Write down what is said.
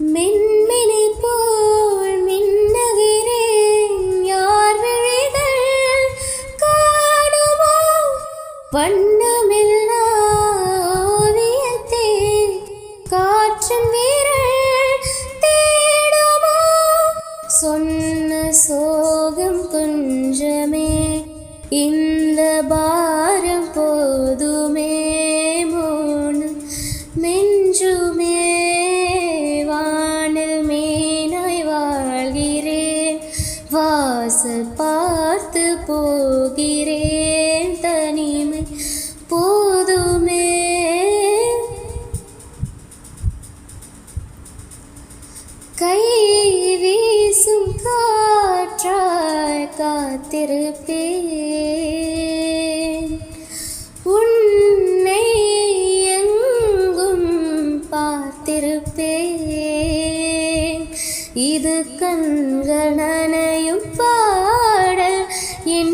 மின்மினி போல் மின்னுகிறேன், யார் விழிகள் காணுமோ? வண்ணமில்லா ஓவியத்தே காற்றும் வீரல் தேடுமோ? சொன்ன சோகம் கொஞ்சமே, இந்த பாரம் போதுமே, மோனம் மெஞ்சுமே. வானில் மீனாய் வாழ்கிறேன், வாசல் பார்த்து போகிறேன், தனிமை போதுமே. கை வீசும் காற்றாய் காத்திருப்பேன், உன்னை எங்கும் பார்த்திருப்பேன். இது கண்கள் நனையும் பாடல், என்